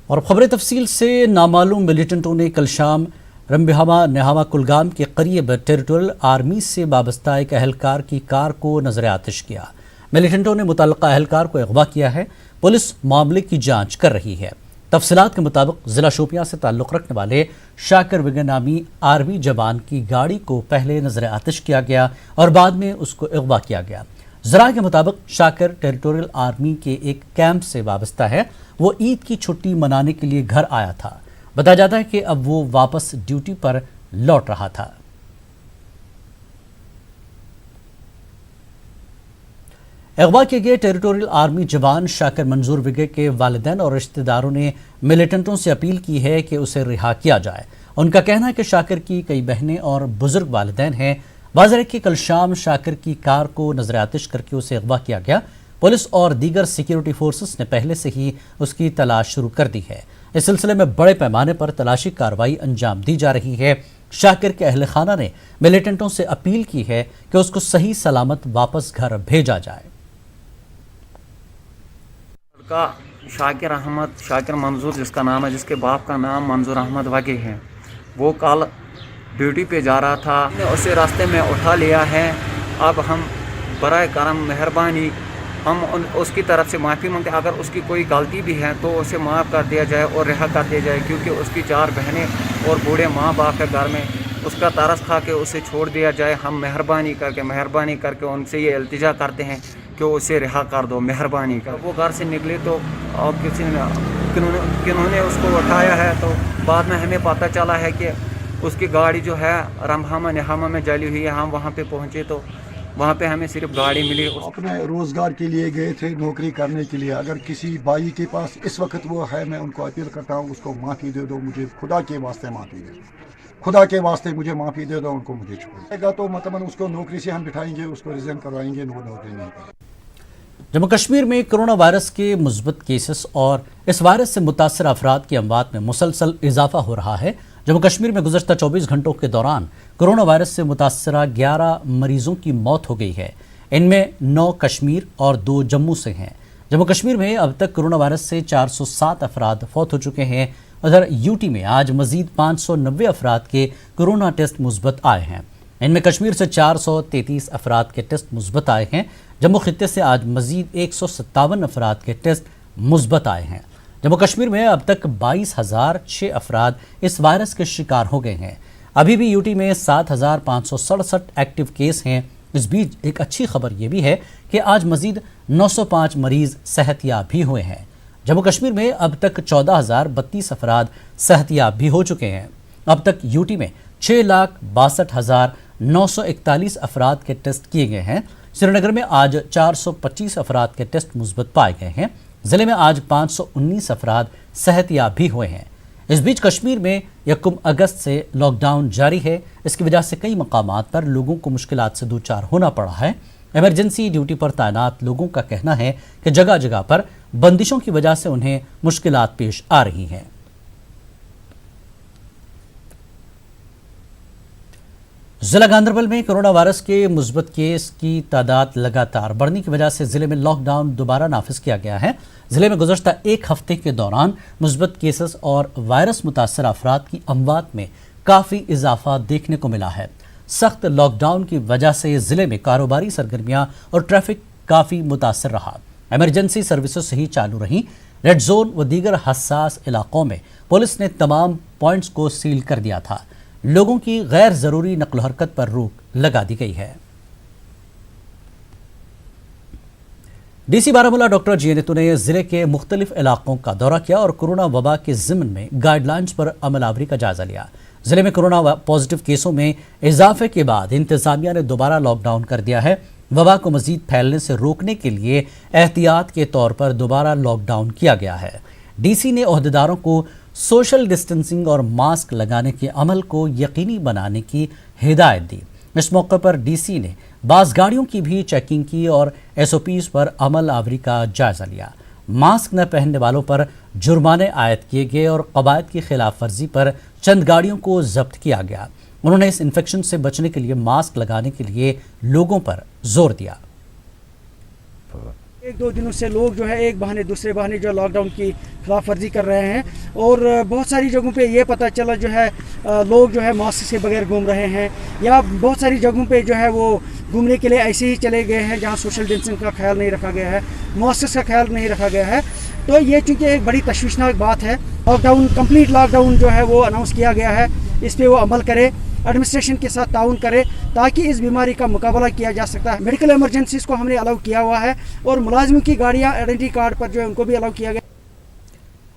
اور خبر تفصیل سے نامعلوم ملیٹنٹوں نے کل شام رمبہامہ نہامہ کلگام کے قریب ٹیریٹوریل آرمی سے وابستہ ایک اہلکار کی کار کو نظر آتش کیا۔ ملیٹنٹوں نے متعلقہ اہلکار کو اغوا کیا ہے۔ پولیس معاملے کی جانچ کر رہی ہے۔ تفصیلات کے مطابق ضلع شوپیاں سے تعلق رکھنے والے شاکر وگن نامی آرمی جوان کی گاڑی کو پہلے نظر آتش کیا گیا اور بعد میں اس کو اغوا کیا گیا۔ ذرائع کے مطابق شاکر ٹیریٹوریل آرمی کے ایک کیمپ سے وابستہ ہے۔ وہ عید کی چھٹی منانے کے لیے گھر آیا تھا۔ بتایا جاتا ہے کہ اب وہ واپس ڈیوٹی پر لوٹ رہا تھا۔ اغوا کیے گئے ٹیریٹوریل آرمی جوان شاکر منظور وگے کے والدین اور رشتہ داروں نے ملیٹنٹوں سے اپیل کی ہے کہ اسے رہا کیا جائے۔ ان کا کہنا ہے کہ شاکر کی کئی بہنیں اور بزرگ والدین ہیں۔ واضح ہے کہ کل شام شاکر کی کار کو نظر آتش کر کے اسے اغوا کیا گیا۔ پولیس اور دیگر سیکیورٹی فورسز نے پہلے سے ہی اس کی تلاش شروع کر دی ہے۔ اس سلسلے میں بڑے پیمانے پر تلاشی کارروائی انجام دی جا رہی ہے۔ شاکر کے اہل خانہ نے ملیٹنٹوں سے اپیل کی ہے کہ اس کو صحیح سلامت واپس گھر بھیجا جائے۔ کا شاکر منظور جس کا نام ہے، جس کے باپ کا نام منظور احمد وگے ہے، وہ کل ڈیوٹی پہ جا رہا تھا۔ ہم نے اسے راستے میں اٹھا لیا ہے۔ اب ہم برائے کرم مہربانی ہم اس کی طرف سے معافی مانگتے ہیں۔ اگر اس کی کوئی غلطی بھی ہے تو اسے معاف کر دیا جائے اور رہا کر دیا جائے، کیونکہ اس کی 4 بہنیں اور بوڑھے ماں باپ ہے گھر میں۔ اس کا ترس کھا کے اسے چھوڑ دیا جائے۔ ہم مہربانی کر کے ان سے یہ التجا کرتے ہیں کہ اسے رہا کر دو، مہربانی کر۔ وہ گھر سے نکلے تو کنہوں نے اس کو اٹھایا ہے، تو بعد میں ہمیں پتہ چلا ہے کہ اس کی گاڑی جو ہے رمبہامہ نہامہ میں جلی ہوئی ہے۔ ہم وہاں پہ پہنچے تو وہاں پہ ہمیں صرف گاڑی ملی۔ اپنے روزگار کے لیے گئے تھے، نوکری کرنے کے لیے۔ اگر کسی بھائی کے پاس اس وقت وہ ہے، میں ان کو اپیل کرتا ہوں اس کو معافی دے دو، مجھے خدا کے واسطے معافی دے دو، خدا کے واسطے مجھے معافی دے دو، ان کو مجھے چھوڑ گا تو مطلب اس کو نوکری سے ہم بٹھائیں گے، اس کو ریزائن کروائیں گے، نوکری نہیں کریں۔ جموں کشمیر میں کرونا وائرس کے مثبت کیسز اور اس وائرس سے متاثرہ افراد کی اموات میں مسلسل اضافہ ہو رہا ہے۔ جموں کشمیر میں گزشتہ 24 گھنٹوں کے دوران کرونا وائرس سے متاثرہ 11 مریضوں کی موت ہو گئی ہے۔ ان میں 9 کشمیر اور 2 جموں سے ہیں۔ جموں کشمیر میں اب تک کرونا وائرس سے 407 افراد فوت ہو چکے ہیں۔ ادھر یوٹی میں آج مزید 590 افراد کے کرونا ٹیسٹ مثبت آئے ہیں۔ ان میں کشمیر سے 433 افراد کے ٹیسٹ مثبت آئے ہیں۔ جموں خطے سے آج مزید 157 افراد کے ٹیسٹ مثبت آئے ہیں۔ جموں کشمیر میں اب تک 22,006 افراد اس وائرس کے شکار ہو گئے ہیں۔ ابھی بھی یوٹی میں 7,567 ایکٹیو کیس ہیں۔ اس بیچ ایک اچھی خبر یہ بھی ہے کہ آج مزید 905 مریض صحت یاب بھی ہوئے ہیں۔ جموں کشمیر میں اب تک 14,032 افراد صحت یاب بھی ہو چکے ہیں۔ اب تک یوٹی میں 6,62,941 افراد کے ٹیسٹ کیے گئے ہیں۔ سری نگر میں آج 425 افراد کے ٹیسٹ مثبت پائے گئے ہیں۔ ضلع میں آج 519 افراد صحت یاب بھی ہوئے ہیں۔ اس بیچ کشمیر میں 1 اگست سے لاک ڈاؤن جاری ہے۔ اس کی وجہ سے کئی مقامات پر لوگوں کو مشکلات سے دوچار ہونا پڑا ہے۔ ایمرجنسی ڈیوٹی پر تعینات لوگوں کا کہنا ہے کہ جگہ جگہ پر بندشوں کی وجہ سے انہیں مشکلات پیش آ رہی ہیں۔ ضلع گاندربل میں کرونا وائرس کے مثبت کیس کی تعداد لگاتار بڑھنے کی وجہ سے ضلع میں لاک ڈاؤن دوبارہ نافذ کیا گیا ہے۔ ضلع میں گزشتہ 1 ہفتے کے دوران مثبت کیسز اور وائرس متاثرہ افراد کی اموات میں کافی اضافہ دیکھنے کو ملا ہے۔ سخت لاک ڈاؤن کی وجہ سے ضلع میں کاروباری سرگرمیاں اور ٹریفک کافی متاثر رہا۔ ایمرجنسی سروسز صحیح چالو رہیں۔ ریڈ زون و دیگر حساس علاقوں میں پولیس نے تمام پوائنٹس کو سیل کر دیا تھا۔ لوگوں کی غیر ضروری نقل و حرکت پر روک لگا دی گئی ہے۔ ڈی سی بارہمولہ ڈاکٹر جی نیتو نے ضلع کے مختلف علاقوں کا دورہ کیا اور کورونا وبا کے ضمن میں گائیڈ لائنز پر عمل آوری کا جائزہ لیا۔ ضلع میں کورونا پازیٹیو کیسوں میں اضافے کے بعد انتظامیہ نے دوبارہ لاک ڈاؤن کر دیا ہے۔ وبا کو مزید پھیلنے سے روکنے کے لیے احتیاط کے طور پر دوبارہ لاک ڈاؤن کیا گیا ہے۔ ڈی سی نے عہدیداروں کو سوشل ڈسٹنسنگ اور ماسک لگانے کے عمل کو یقینی بنانے کی ہدایت دی۔ اس موقع پر ڈی سی نے بعض گاڑیوں کی بھی چیکنگ کی اور ایس او پیز پر عمل آوری کا جائزہ لیا۔ ماسک نہ پہننے والوں پر جرمانے عائد کیے گئے اور قواعد کی خلاف ورزی پر چند گاڑیوں کو ضبط کیا گیا۔ انہوں نے اس انفیکشن سے بچنے کے لیے ماسک لگانے کے لیے لوگوں پر زور دیا۔ एक दो दिनों से लोग जो है एक बहाने दूसरे बहाने जो लॉकडाउन की खिलाफ वर्जी कर रहे हैं और बहुत सारी जगहों पे ये पता चला जो है लोग जो है मास्क के बगैर घूम रहे हैं या बहुत सारी जगहों पे जो है वो घूमने के लिए ऐसे ही चले गए हैं जहाँ सोशल डिस्टेंसिंग का ख्याल नहीं रखा गया है, मास्क का ख्याल नहीं रखा गया है। तो ये चूँकि एक बड़ी तशवीशनाक बात है, लॉकडाउन कंप्लीट लॉकडाउन जो है वो अनाउंस किया गया है, इस पर वो अमल करे, एडमिनिस्ट्रेशन के साथ ताउन करे ताकि इस बीमारी का मुकाबला किया जा सकता है। मेडिकल इमरजेंसीज को हमने अलाउ किया हुआ है और मुलाजिमों की गाड़ियाँ आइडेंटिटी कार्ड पर जो है उनको भी अलाउ किया गया।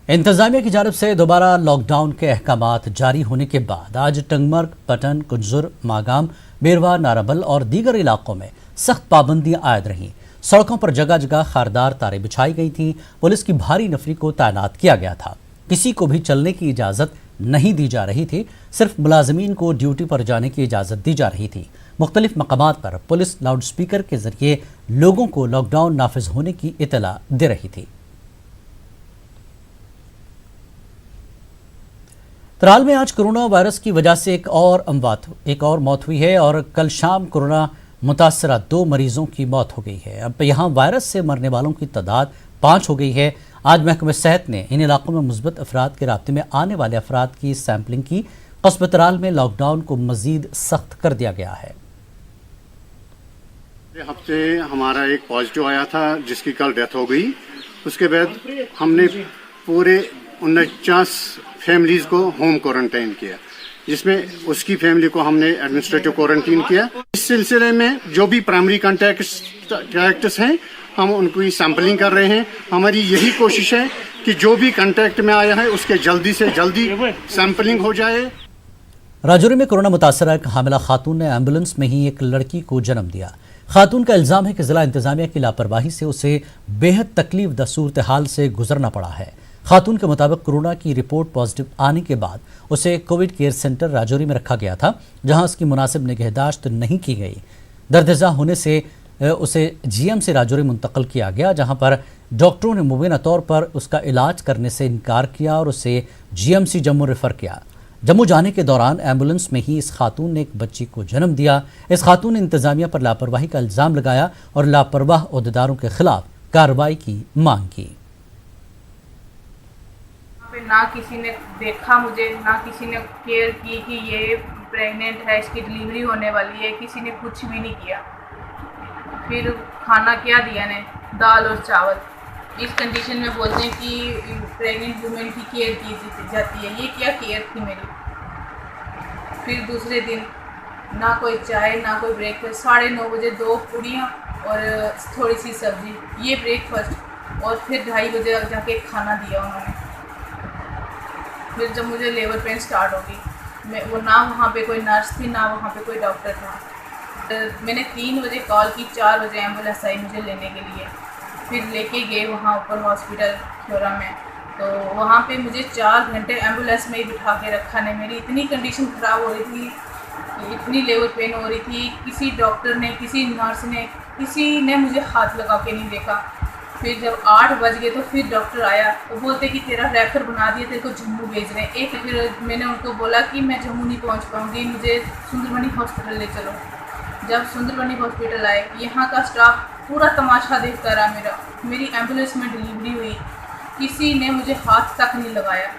इंतजामिया की जानब से दोबारा लॉकडाउन के अहकामात जारी होने के बाद आज टंगमर्ग, पटन, कुंजुर, मागाम, बेरवा, नाराबल और दीगर इलाकों में सख्त पाबंदियां आयद रहीं। सड़कों पर जगह जगह खारदार तारें बिछाई गई थीं। पुलिस की भारी नफरी को तैनात किया गया था। किसी को भी चलने की इजाज़त नहीं दी जा रही थी, सिर्फ मुलाजमीन को ड्यूटी पर जाने की इजाज़त दी जा रही थी। मुख्तलिफ मकामात पर पुलिस लाउड स्पीकर के जरिए लोगों को लॉकडाउन नाफिज होने की इतला दे रही थी। तराल में आज कोरोना वायरस की वजह से एक और मौत हुई है और कल शाम कोरोना मुतासरा 2 मरीजों की मौत हो गई है। अब यहाँ वायरस से मरने वालों की तादाद 5 हो गई है। आज महकमे सेहत ने इन इलाकों में मुस्बत अफराद के राब्ते में आने वाले अफराद की सैंपलिंग की। कस्बे तराल में लॉकडाउन को मजीद सख्त कर दिया गया है। हफ्ते हमारा एक पॉजिटिव आया था जिसकी कल डेथ हो गई। उसके बाद हमने पूरे 49 फैमिलीज को होम क्वारंटाइन किया, जिसमें उसकी फैमिली को हमने एडमिनिस्ट्रेटिव क्वारंटीन किया। इस सिलसिले में जो भी प्राइमरी कॉन्टैक्ट्स हैं हम उनकी सैंपलिंग कर रहे हैं। हमारी यही कोशिश है कि जो भी कॉन्टैक्ट में आया है उसके जल्दी से जल्दी सैंपलिंग हो जाए। राजौरी में कोरोना मुतासरा एक हामिला खातून ने एम्बुलेंस में ही एक लड़की को जन्म दिया। खातून का इल्जाम है कि जिला इंतजामिया की लापरवाही से उसे बेहद तकलीफ द सूरत हाल से गुजरना पड़ा है। खातून के मुताबिक कोरोना की रिपोर्ट पॉजिटिव आने के बाद उसे कोविड केयर सेंटर राजौरी में रखा गया था, जहां उसकी मुनासिब निगहदाश्त नहीं की गई। दर्दजा होने से उसे जीएमसी राजौरी मुंतकिल किया गया, जहां पर डॉक्टरों ने मुबीना तौर पर उसका इलाज करने से इनकार किया और उसे जीएमसी जम्मू रेफर किया। जम्मू जाने के दौरान एम्बुलेंस में ही इस खातून ने एक बच्ची को जन्म दिया। इस खातून ने इंतजामिया पर लापरवाही का इल्ज़ाम लगाया और लापरवाह अहदेदारों के खिलाफ कार्रवाई की मांग की। ना किसी ने देखा मुझे, ना किसी ने केयर की कि ये प्रेग्नेंट है, इसकी डिलीवरी होने वाली है, किसी ने कुछ भी नहीं किया। फिर खाना क्या दिया ने, दाल और चावल। इस कंडीशन में बोलते हैं कि प्रेग्नेंट वुमेन की केयर की जाती है। ये क्या केयर थी मेरी। फिर दूसरे दिन ना कोई चाय ना कोई ब्रेकफास्ट। 9:30 बजे 2 पूड़ियाँ और थोड़ी सी सब्जी, ये ब्रेकफास्ट। और फिर 2:30 बजे जाके खाना दिया उन्होंने। फिर जब मुझे लेबर पेन स्टार्ट होगी, मैं वो ना वहाँ पे कोई नर्स थी ना वहाँ पे कोई डॉक्टर था। मैंने 3 बजे कॉल की, 4 बजे एम्बुलेंस आई मुझे लेने के लिए। फिर लेके गए वहाँ ऊपर हॉस्पिटल खियोरा में, तो वहाँ पे मुझे 4 घंटे एम्बुलेंस में ही बिठा के रखा ने। मेरी इतनी कंडीशन ख़राब हो रही थी, इतनी लेबर पेन हो रही थी। किसी डॉक्टर ने, किसी नर्स ने, किसी ने मुझे हाथ लगा के नहीं देखा। फिर जब 8 बज गए तो फिर डॉक्टर आया, वो बोलते कि तेरा रेफर बना दिया, तेरे को जम्मू भेज रहे हैं। फिर मैंने उनको बोला कि मैं जम्मू नहीं पहुंच पाऊंगी, मुझे सुंदरबनी हॉस्पिटल ले चलो। जब सुंदरबनी हॉस्पिटल आए, यहाँ का स्टाफ पूरा तमाशा देखता रहा। मेरी एम्बुलेंस में डिलीवरी हुई, किसी ने मुझे हाथ तक नहीं लगाया।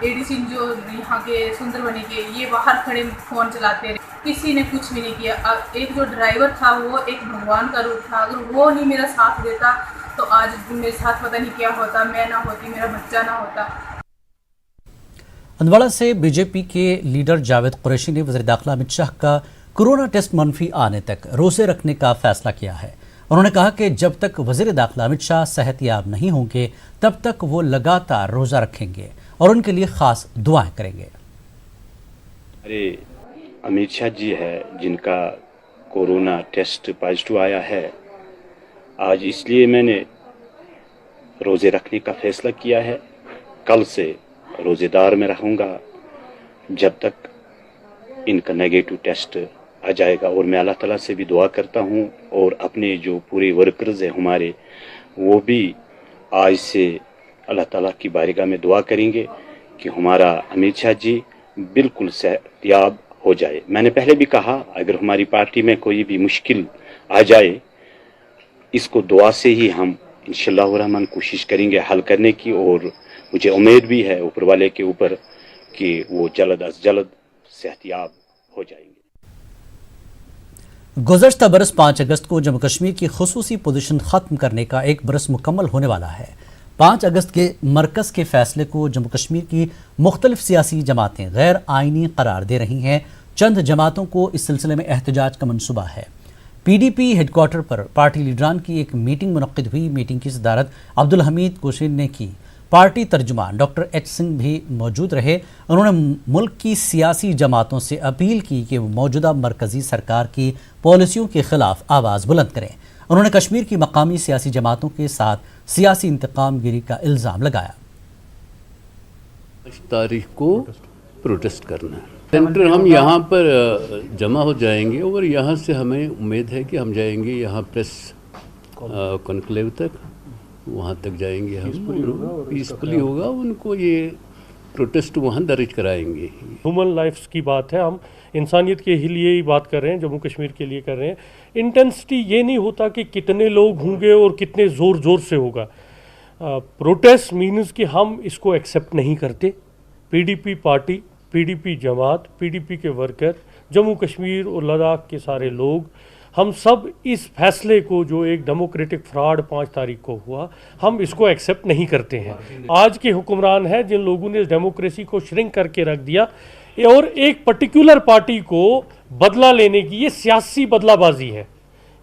एडीसी जो यहाँ के सुंदरबनी के, ये बाहर खड़े फ़ोन चलाते रहे, किसी ने कुछ भी नहीं किया। अब एक जो ड्राइवर था वो एक भगवान का रूप था, अगर वो नहीं मेरा साथ देता तो आज मेरे साथ पता नहीं क्या होता, मैं ना होती, मेरा बच्चा ना होता। हंदवाड़ा से बीजेपी के लीडर जावेद कुरैशी ने वज़ीर दाखिला अमित शाह का कोरोना टेस्ट मनफी आने तक रोज़े रखने का फैसला किया है। उन्होंने कहा कि जब तक वज़ीर दाखिला अमित शाह सेहतयाब नहीं होंगे तब तक वो लगातार रोज़ा रखेंगे और उनके लिए ख़ास दुआएं करेंगे। अरे अमित शाह जी है जिनका कोरोना टेस्ट पॉजिटिव आया है, आज इसलिए मैंने रोज़े रखने का फ़ैसला किया है। कल से रोज़ेदार में रहूँगा जब तक इनका नेगेटिव टेस्ट आ जाएगा। और मैं अल्लाह ताला से भी दुआ करता हूँ और अपने जो पूरे वर्कर्स हैं हमारे, वो भी आज से अल्लाह ताला की बारगाह में दुआ करेंगे कि हमारा अमित शाह जी बिल्कुल सेहतयाब हो जाए। मैंने पहले भी कहा, अगर हमारी पार्टी में कोई भी मुश्किल आ जाए इसको दुआ से ही हम इंशाअल्लाह रहमान कोशिश करेंगे हल करने की, और मुझे उम्मीद भी है ऊपर वाले के ऊपर कि वो जल्द अज जल्द सेहतियाब हो जाएंगे। गुज़श्ता बरस 5 अगस्त को जम्मू कश्मीर की खुसूसी पोजीशन ख़त्म करने का 1 बरस मुकम्मल होने वाला है। 5 अगस्त के मरकज़ के फैसले को जम्मू कश्मीर की मुख्तलिफ सियासी जमातें गैर आइनी करार दे रही हैं। चंद जमातों को इस सिलसिले में एहतजाज का मंसूबा है। PDP हेडक्वार्टर पर पार्टी लीडरान की एक मीटिंग मुनक्किद हुई। मीटिंग की सदारत अब्दुल हमीद कोशिन ने की। पार्टी तर्जुमान डॉक्टर H सिंह भी मौजूद रहे। उन्होंने मुल्क की सियासी जमातों से अपील की कि वो मौजूदा मरकज़ी सरकार की पॉलिसियों के ख़िलाफ़ आवाज़ बुलंद करें। उन्होंने कश्मीर की मकामी सियासी जमातों के साथ सियासी इंतकाम गिरी का इल्ज़ाम लगाया। 5 तारीख को प्रोटेस्ट करना है। सेंटर हम यहाँ पर जमा हो जाएंगे और यहाँ से हमें उम्मीद है कि हम जाएंगे यहाँ प्रेस कॉन्क्लेव तक, वहाँ तक जाएंगे हम, पीसफुली होगा। उनको ये प्रोटेस्ट वहाँ दर्ज कराएंगे। ह्यूमन लाइफ्स की बात है, हम इंसानियत के लिए ही बात कर रहे हैं, जम्मू कश्मीर के लिए कर रहे हैं। इंटेंसिटी ये नहीं होता कि कितने लोग होंगे और कितने ज़ोर से होगा। प्रोटेस्ट मीन्स कि हम इसको एक्सेप्ट नहीं करते। PDP पार्टी, PDP जमात, PDP के वर्कर, जम्मू कश्मीर और लद्दाख के सारे लोग, हम सब इस फैसले को जो एक डेमोक्रेटिक फ्रॉड 5 तारीख को हुआ, हम इसको एक्सेप्ट नहीं करते हैं। आज के हुक्मरान हैं जिन लोगों ने डेमोक्रेसी को श्रिंक करके रख दिया और एक पर्टिकुलर पार्टी को बदला लेने की, ये सियासी बदलाबाजी है।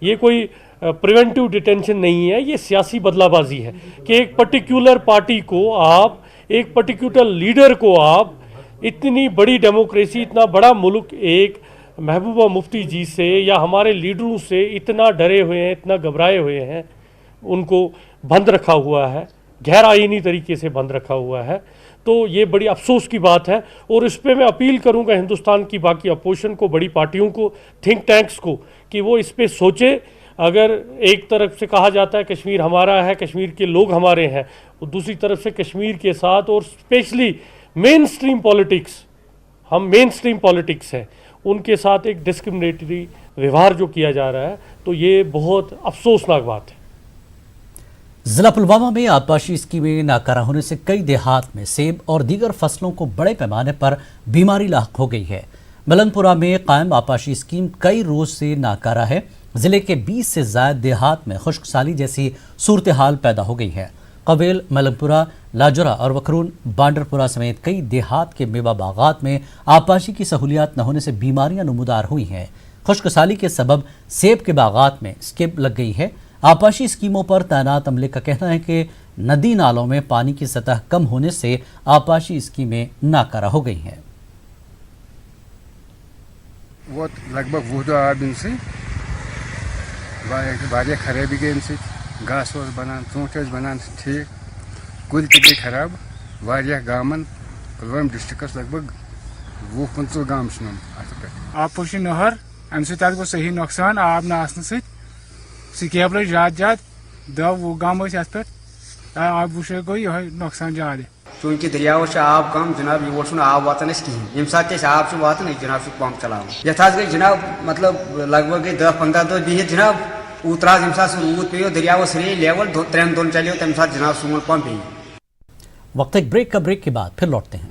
ये कोई प्रिवेंटिव डिटेंशन नहीं है, ये सियासी बदलाबाजी है कि एक पर्टिकुलर पार्टी को आप, एक पर्टिकुलर लीडर को आप, इतनी बड़ी डेमोक्रेसी, इतना बड़ा मुल्क एक महबूबा मुफ्ती जी से या हमारे लीडरों से इतना डरे हुए हैं, इतना घबराए हुए हैं, उनको बंद रखा हुआ है, गैर आईनी तरीके से बंद रखा हुआ है। तो ये बड़ी अफसोस की बात है और इस पे मैं अपील करूंगा हिंदुस्तान की बाकी अपोजिशन को, बड़ी पार्टियों को, थिंक टैंक्स को, कि वो इस पे सोचे। अगर एक तरफ से कहा जाता है कश्मीर हमारा है, कश्मीर के लोग हमारे हैं, और दूसरी तरफ से कश्मीर के साथ और स्पेशली मेन स्ट्रीम पॉलिटिक्स, हम मेन स्ट्रीम पॉलिटिक्स हैं, उनके साथ एक डिस्क्रिमिनेटरी व्यवहार जो किया जा रहा है, तो ये बहुत अफसोसनाक बात है। जिला पुलवामा में आबपाशी स्कीमें नाकारा होने से कई देहात में सेब और दीगर फसलों को बड़े पैमाने पर बीमारी लाहक हो गई है। मलंगपुरा में कायम आबपाशी स्कीम कई रोज से नाकारा है। जिले के 20 से ज्यादा देहात में खुश्क साली जैसी सूरत हाल पैदा हो गई है। कबेल, मलंगपुरा, लाजुरा और वखरून, बांडरपुरा समेत कई देहात के मेवा बागात में आबपाशी की सहूलियात न होने से बीमारियां नमूदार हुई हैं। खुश्क साली के सबब सेब के बागात में स्किब लग गई है। आबपाशी स्कीमों पर तैनात अमले का कहना है कि नदी नालों में पानी की सतह कम होने से आबपाशी स्कीमें नाकारा हो गई हैं। वो लगभग 20 दिन से खराबी गई, घास बनान, ऊँट बनान ठीक, कुल गई खराब। गामन पुलवाम डिस्ट्रिक्ट लगभग 20-25 गाम आबपाशी नहर अम सो सही नुकसान आब न आसन स्केब लग ज्यादा 10-20 गाम पे आब वो गो ये नुकसान ज्यादा। चूंकि दरियाव आब कम जनाब योर आब वातान कहें, ये सात आब वातान जनाब पंप चलान ये गई जनाब, मतलब लगभग गई 10-15 दह बिहित जनाब ऊतरा ये रूद पे दरियाव सरे लेवल 3 दिन चलो तम सात जनाब सोन पंप। वक्त एक ब्रेक के बाद फिर लौटते हैं।